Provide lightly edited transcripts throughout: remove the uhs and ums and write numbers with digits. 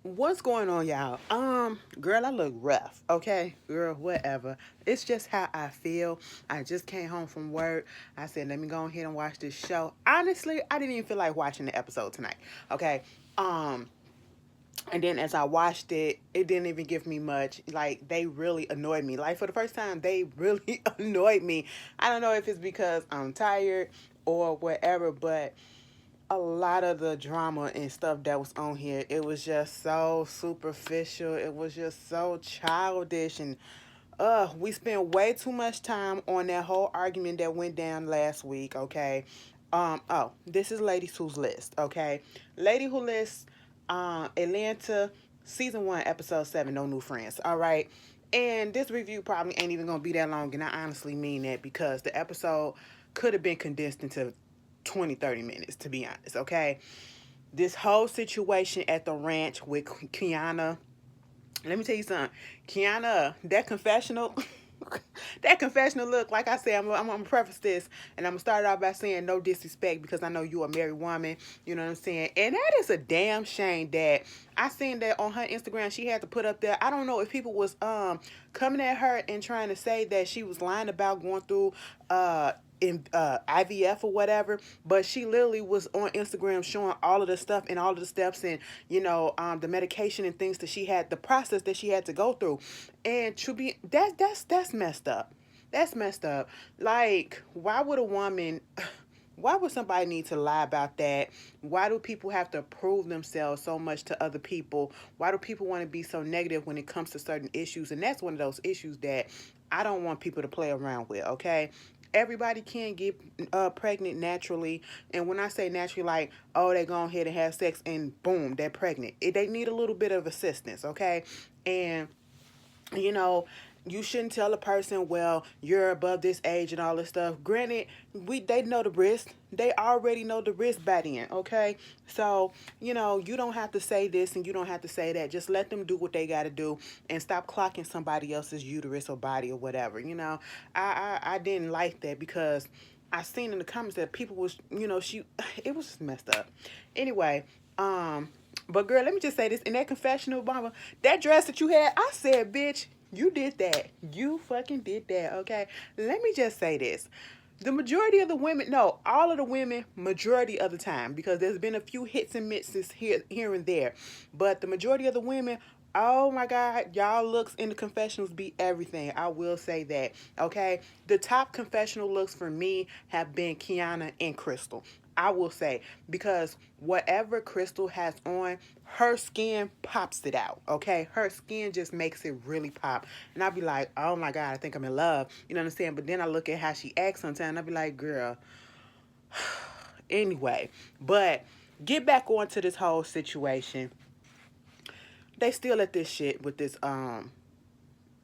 What's going on, y'all? Girl, I look rough, okay? Girl, whatever. It's just how I feel. I just came home from work. I said, let me go ahead and watch this show. Honestly, I didn't even feel like watching the episode tonight, okay? Um, and then as I watched it, it didn't even give me much. Like, they really annoyed me. Like, for the first time, they really annoyed me. I don't know if it's because I'm tired or whatever, but a lot of the drama and stuff that was on here, it was just so superficial. It was just so childish, and we spent way too much time on that whole argument that went down last week. Okay, oh, this is Ladies Who's List. Okay, Lady Who List, Atlanta, season 1, episode 7. No new friends. All right. And this review probably ain't even gonna be that long, and I honestly mean that because the episode could have been condensed into 20, 30 minutes, to be honest, okay? This whole situation at the ranch with Kiana, let me tell you something. Kiana, that confessional, that confessional look, like I said, I'm going to preface this, and I'm going to start off by saying no disrespect because I know you're a married woman, you know what I'm saying? And that is a damn shame that I seen that on her Instagram. She had to put up there. I don't know if people was coming at her and trying to say that she was lying about going through in IVF or whatever, but she literally was on Instagram showing all of the stuff and all of the steps and the medication and things that she had, the process that she had to go through, and to be that's messed up. That's messed up. Like, why would a woman? Why would somebody need to lie about that? Why do people have to prove themselves so much to other people? Why do people want to be so negative when it comes to certain issues? And that's one of those issues that I don't want people to play around with, okay? Everybody can get pregnant naturally. And when I say naturally, like, oh, they go ahead and have sex and boom, they're pregnant. They need a little bit of assistance, okay? And you know, you shouldn't tell a person, well, you're above this age and all this stuff. Granted, they know the risk. They already know the risk by then, okay? So, you don't have to say this and you don't have to say that. Just let them do what they got to do and stop clocking somebody else's uterus or body or whatever. I didn't like that because I seen in the comments that people was, it was just messed up. Anyway, but girl, let me just say this. In that confessional, mama, that dress that you had, I said, bitch, you did that. You fucking did that, okay? Let me just say this. The majority of the women, no, all of the women, majority of the time, because there's been a few hits and misses here and there, but the majority of the women, oh my God, y'all looks in the confessionals be everything. I will say that, okay? The top confessional looks for me have been Kiana and Crystal. I will say, because whatever Crystal has on, her skin pops it out, okay? Her skin just makes it really pop. And I'll be like, oh my God, I think I'm in love. You know what I'm saying? But then I look at how she acts sometimes, and I'll be like, girl, anyway. But get back onto this whole situation. They still at this shit with this,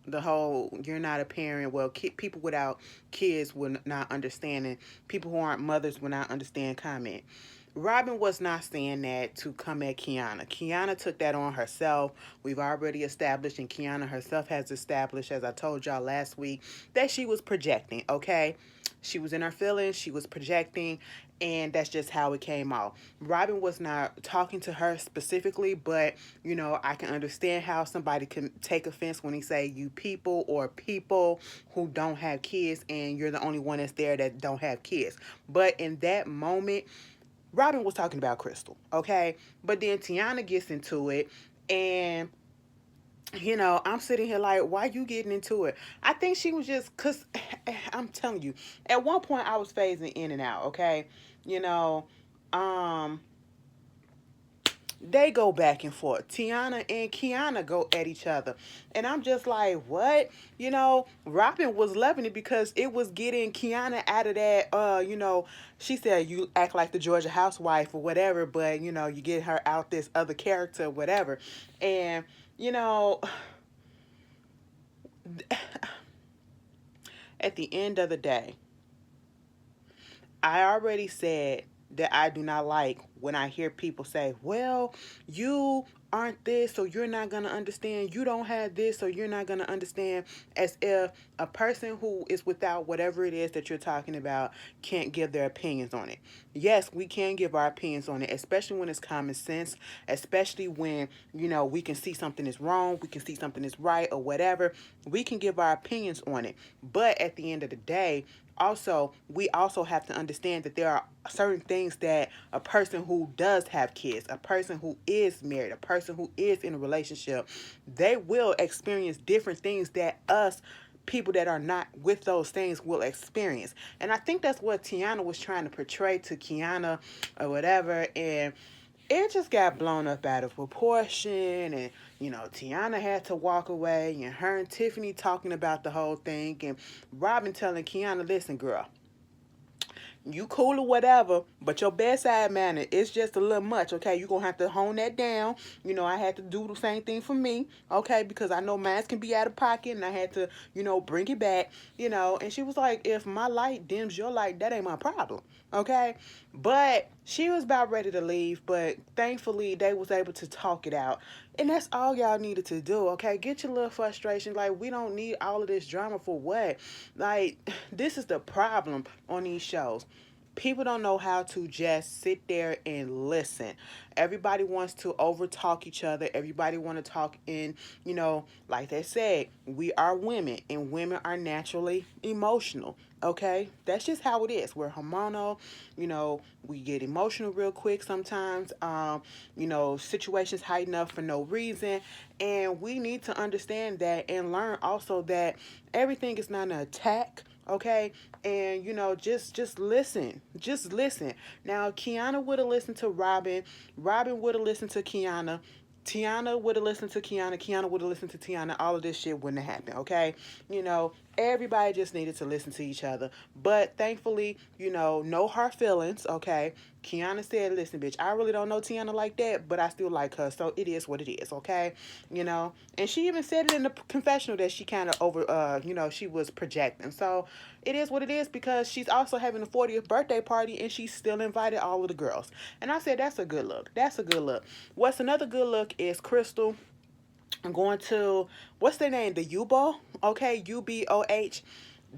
the whole you're not a parent. Well, people without kids will not understand, and people who aren't mothers will not understand comment. Robin was not saying that to come at Kiana. Kiana took that on herself. We've already established, and Kiana herself has established, as I told y'all last week, that she was projecting, okay? She was in her feelings, she was projecting, and that's just how it came out. Robin was not talking to her specifically, but I can understand how somebody can take offense when he say you people or people who don't have kids and you're the only one that's there that don't have kids. But in that moment, Robin was talking about Crystal, okay? But then Tiana gets into it, and I'm sitting here like, why you getting into it? I think she was just, cause I'm telling you, at one point I was phasing in and out, okay? You know, um, they go back and forth. Tiana and Kiana go at each other. And I'm just like, what? Robin was loving it because it was getting Kiana out of that, she said you act like the Georgia housewife or whatever, but, you get her out this other character, whatever. And, you know, at the end of the day, I already said that I do not like when I hear people say, well, you aren't this, so you're not going to understand. You don't have this, so you're not going to understand. As if a person who is without whatever it is that you're talking about can't give their opinions on it. Yes, we can give our opinions on it, especially when it's common sense, especially when, we can see something is wrong, we can see something is right or whatever. We can give our opinions on it. But at the end of the day, also we also have to understand that there are certain things that a person who does have kids, a person who is married, a person who is in a relationship, they will experience different things that us people that are not with those things will experience. And I think that's what Tiana was trying to portray to Kiana or whatever. And it just got blown up out of proportion. And, Tiana had to walk away, and her and Tiffany talking about the whole thing. And Robin telling Kiana, listen, girl, you cool or whatever, but your bedside manner is just a little much, okay? You're going to have to hone that down. I had to do the same thing for me, okay? Because I know mine can be out of pocket, and I had to, bring it back, And she was like, if my light dims your light, that ain't my problem, okay? But she was about ready to leave, but thankfully they was able to talk it out. And that's all y'all needed to do, okay? Get your little frustration. Like, we don't need all of this drama for what? Like, this is the problem on these shows. People don't know how to just sit there and listen. Everybody wants to over talk each other. Everybody want to talk in, like they said, we are women, and women are naturally emotional. Okay, that's just how it is. We're hormonal, we get emotional real quick sometimes. Situations heighten up for no reason, and we need to understand that and learn also that everything is not an attack. Okay, and just listen, now. Kiana would have listened to Robin would have listened to Tiana would have listened to Kiana would have listened to Tiana. All of this shit wouldn't have happened, okay? Everybody just needed to listen to each other. But thankfully, no hard feelings, okay? Kiana said, listen, bitch, I really don't know Tiana like that, but I still like her, so it is what it is, okay? And she even said it in the confessional that she kind of she was projecting. So it is what it is, because she's also having a 40th birthday party, and she still invited all of the girls. And I said, that's a good look. That's a good look. What's another good look is Crystal. I'm going to, what's their name? The Uboh, okay? UBOH.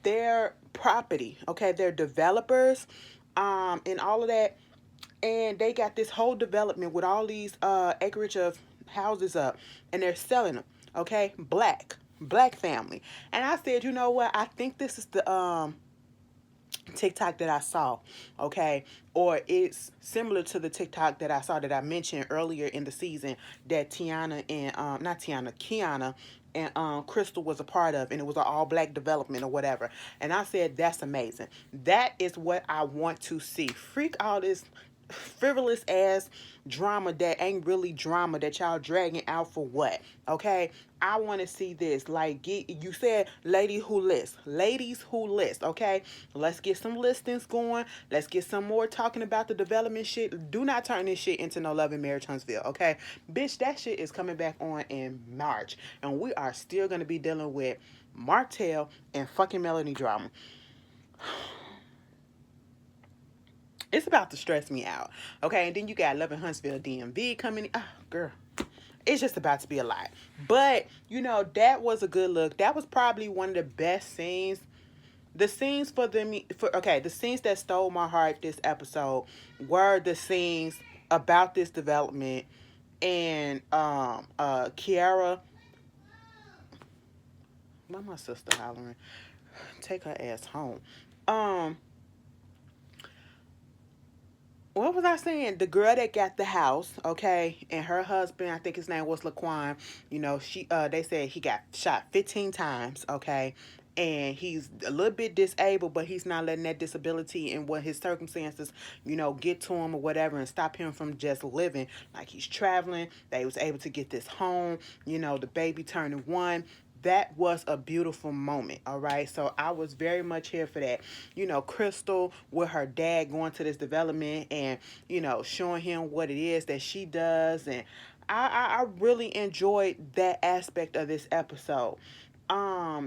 Their property, okay? They're developers, and all of that. And they got this whole development with all these acreage of houses up, and they're selling them, okay? Black family. And I said, you know what? I think this is the TikTok that I saw, okay? Or it's similar to the TikTok that I saw that I mentioned earlier in the season that Tiana and, not Tiana, Kiana and Crystal was a part of, and it was an all-black development or whatever. And I said, that's amazing. That is what I want to see. Freak all this frivolous ass drama that ain't really drama that y'all dragging out for what, okay? I want to see this. Like, you said ladies who list, okay? Let's get some listings going. Let's get some more talking about the development shit. Do not turn this shit into no Love and Marriage Huntsville, okay? Bitch, that shit is coming back on in March, and we are still going to be dealing with Martell and fucking Melanie drama. It's about to stress me out, okay? And then you got Love in Huntsville DMV coming in. Oh, girl. It's just about to be a lot. But, that was a good look. That was probably one of the best scenes. The scenes the scenes that stole my heart this episode were the scenes about this development, and Kiara. Why my sister hollering? Take her ass home. What was I saying? The girl that got the house, okay, and her husband, I think his name was Laquan. They said he got shot 15 times, okay, and he's a little bit disabled, but he's not letting that disability and what his circumstances, get to him or whatever, and stop him from just living. Like, he's traveling. They was able to get this home. The baby turning 1. That was a beautiful moment, all right? So I was very much here for that. Crystal with her dad going to this development and, showing him what it is that she does. And I really enjoyed that aspect of this episode.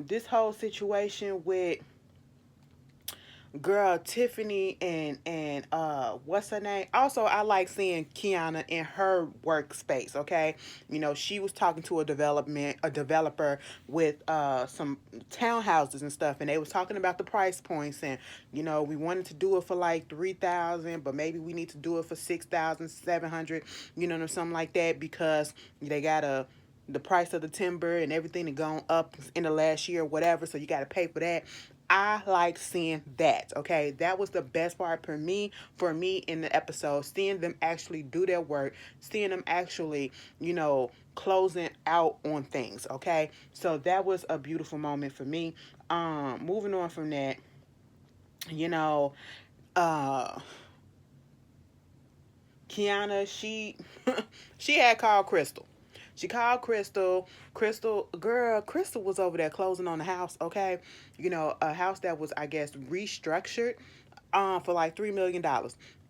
This whole situation with girl, Tiffany and what's her name? Also, I like seeing Kiana in her workspace. Okay, she was talking to a developer with some townhouses and stuff, and they was talking about the price points, and we wanted to do it for like 3,000, but maybe we need to do it for 6,700, or something like that, because they got the price of the timber and everything had gone up in the last year or whatever, so you got to pay for that. I like seeing that. Okay, that was the best part for me in the episode. Seeing them actually do their work, seeing them actually, closing out on things. Okay, so that was a beautiful moment for me. Moving on from that, you know, uh, Kiana, she she had called Crystal. She called Crystal. Crystal was over there closing on the house, okay? A house that was, I guess, restructured for like $3 million.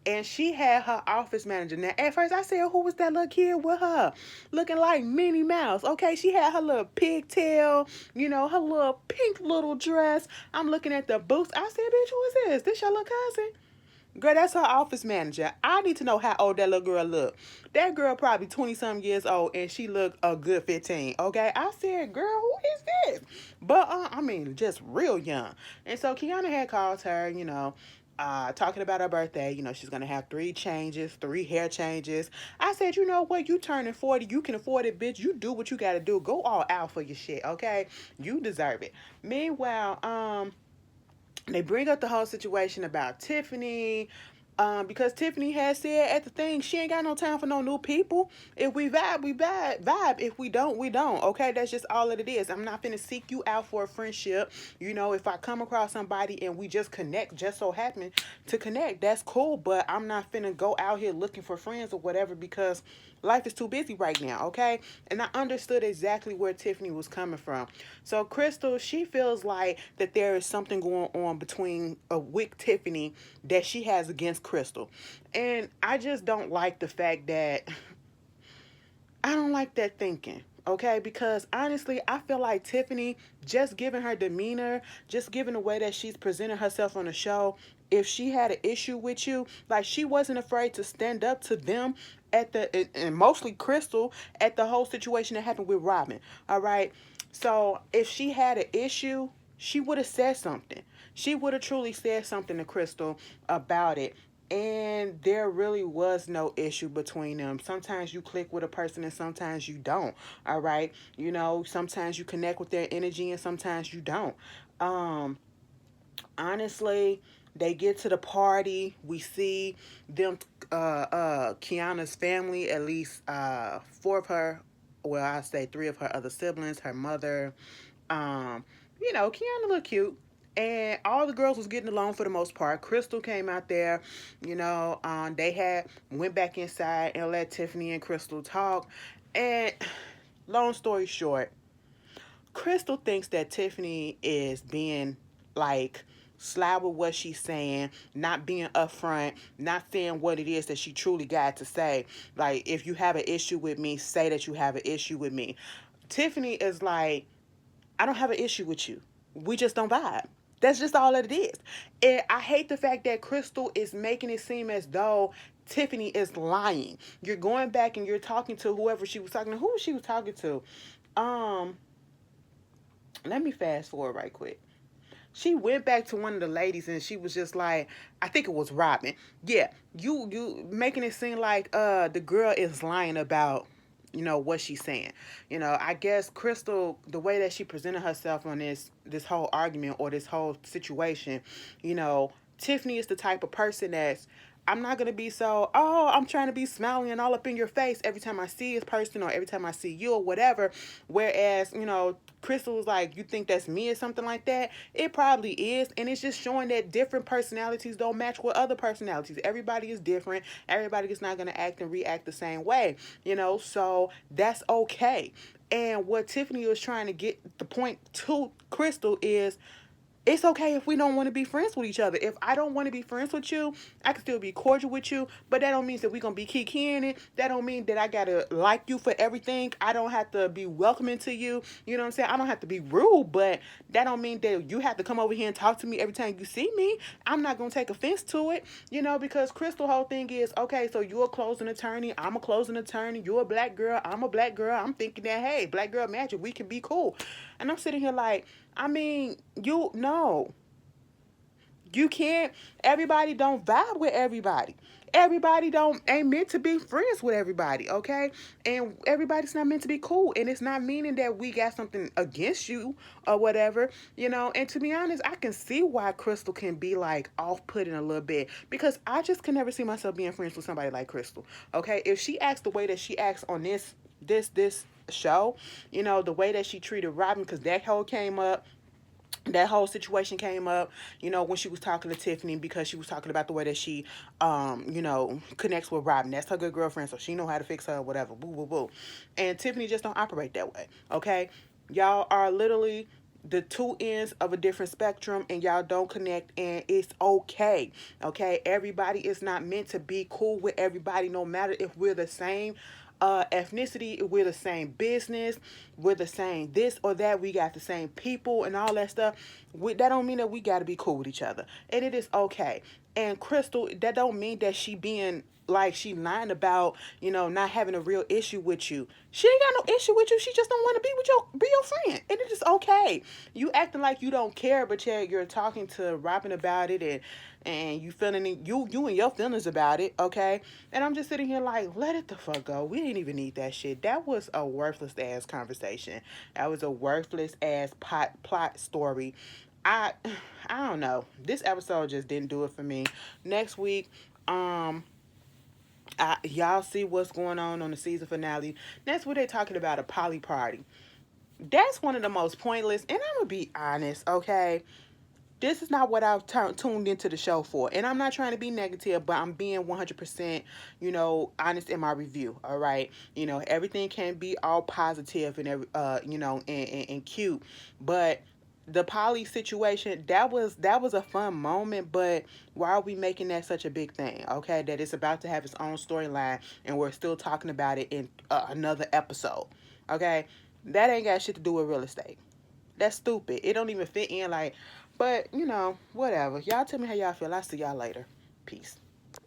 And she had her office manager. Now, at first I said, who was that little kid with her? Looking like Minnie Mouse. Okay, she had her little pigtail, her little pink little dress. I'm looking at the boots. I said, bitch, who is this? This your little cousin? Girl, that's her office manager. I need to know how old that little girl look. That girl probably 20-some years old, and she looked a good 15. Okay, I said, girl, who is this? But I mean, just real young. And so Kiana had called her, talking about her birthday. She's gonna have three hair changes. I said, you know what? You turning 40, you can afford it, bitch. You do what you gotta do. Go all out for your shit, okay? You deserve it. Meanwhile, they bring up the whole situation about Tiffany. Because Tiffany has said at the thing, she ain't got no time for no new people. If we vibe, we vibe. If we don't, we don't. Okay, that's just all that it is. I'm not finna seek you out for a friendship. If I come across somebody and we just connect, just so happen to connect, that's cool. But I'm not finna go out here looking for friends or whatever, because life is too busy right now, okay? And I understood exactly where Tiffany was coming from. So Crystal, she feels like that there is something going on between with Tiffany that she has against Crystal. And I just don't like the fact that I don't like that thinking. Okay, because honestly, I feel like Tiffany, just given her demeanor, just given the way that she's presenting herself on the show, if she had an issue with you, like she wasn't afraid to stand up to them at and mostly Crystal, at the whole situation that happened with Robin. All right. So if she had an issue, she would have said something. She would have truly said something to Crystal about it. And there really was no issue between them. Sometimes you click with a person and sometimes you don't. All right. Sometimes you connect with their energy and sometimes you don't. Um, Honestly, they get to the party. We see them, Kiana's family, at least four of her, well, I say three of her other siblings, her mother. Um, Kiana looked cute. And all the girls was getting along for the most part. Crystal came out there, they went back inside and let Tiffany and Crystal talk. And long story short, Crystal thinks that Tiffany is being like sly with what she's saying, not being upfront, not saying what it is that she truly got to say. Like, if you have an issue with me, say that you have an issue with me. Tiffany is like, I don't have an issue with you. We just don't vibe. That's just all that it is. And I hate the fact that Crystal is making it seem as though Tiffany is lying. You're going back and you're talking to whoever she was talking to. Who was she was talking to? Um, Let me fast forward right quick. She went back to one of the ladies and she was just like, I think it was Robin. Yeah, you making it seem like the girl is lying about what she's saying. I guess Crystal, the way that she presented herself on this whole argument or this whole situation, Tiffany is the type of person that's, I'm not gonna be so, I'm trying to be smiling and all up in your face every time I see this person or every time I see you or whatever. Whereas, Crystal was like, you think that's me or something like that? It probably is. And it's just showing that different personalities don't match with other personalities. Everybody is different. Everybody is not gonna act and react the same way. So that's okay. And what Tiffany was trying to get the point to Crystal is, It's okay if we don't want to be friends with each other. If I don't want to be friends with you, I can still be cordial with you, but that don't mean that we're gonna be kikiing it. That don't mean that I gotta like you for everything. I don't have to be welcoming to you. You know what I'm saying? I don't have to be rude, but that don't mean that you have to come over here and talk to me every time you see me. I'm not gonna take offense to it, because Crystal whole thing is, okay, so you're a closing attorney, I'm a closing attorney, you're a black girl, I'm a black girl. I'm thinking that, hey, black girl magic, we can be cool. And I'm sitting here like, I mean, you no. You can't. Everybody don't vibe with everybody. Everybody don't ain't meant to be friends with everybody, okay? And everybody's not meant to be cool. And it's not meaning that we got something against you or whatever. And to be honest, I can see why Crystal can be like off putting a little bit. Because I just can never see myself being friends with somebody like Crystal. Okay. If she acts the way that she acts on this show, the way that she treated Robin, because that whole came up, that whole situation came up, when she was talking to Tiffany, because she was talking about the way that she, connects with Robin. That's her good girlfriend, so she know how to fix her or whatever. Boo, boo, boo. And Tiffany just don't operate that way, okay? Y'all are literally the two ends of a different spectrum, and y'all don't connect, and it's okay. Okay, everybody is not meant to be cool with everybody, no matter if we're the same ethnicity, we're the same business, we're the same this or that, we got the same people and all that stuff. That don't mean that we got to be cool with each other, and it is okay. And Crystal, that don't mean that she being like she lying about not having a real issue with you. She ain't got no issue with you. She just don't want to be your friend, and it is okay. You acting like you don't care, but you're talking to Robin about it, and you feeling it, you and your feelings about it, okay? And I'm just sitting here like, let it the fuck go. We didn't even need that shit. That was a worthless ass conversation. That was a worthless ass plot story. I I don't know. This episode just didn't do it for me. Next week, y'all see what's going on the season finale. Next week, they're talking about a poly party. That's one of the most pointless. And I'm gonna be honest, okay? This is not what I've tuned into the show for. And I'm not trying to be negative, but I'm being 100%, honest in my review. All right. Everything can be all positive and cute. But the Polly situation, that was a fun moment, but why are we making that such a big thing? Okay, that it's about to have its own storyline, and we're still talking about it in another episode. Okay, that ain't got shit to do with real estate. That's stupid. It don't even fit in, like, but whatever. Y'all tell me how y'all feel. I'll see y'all later. Peace.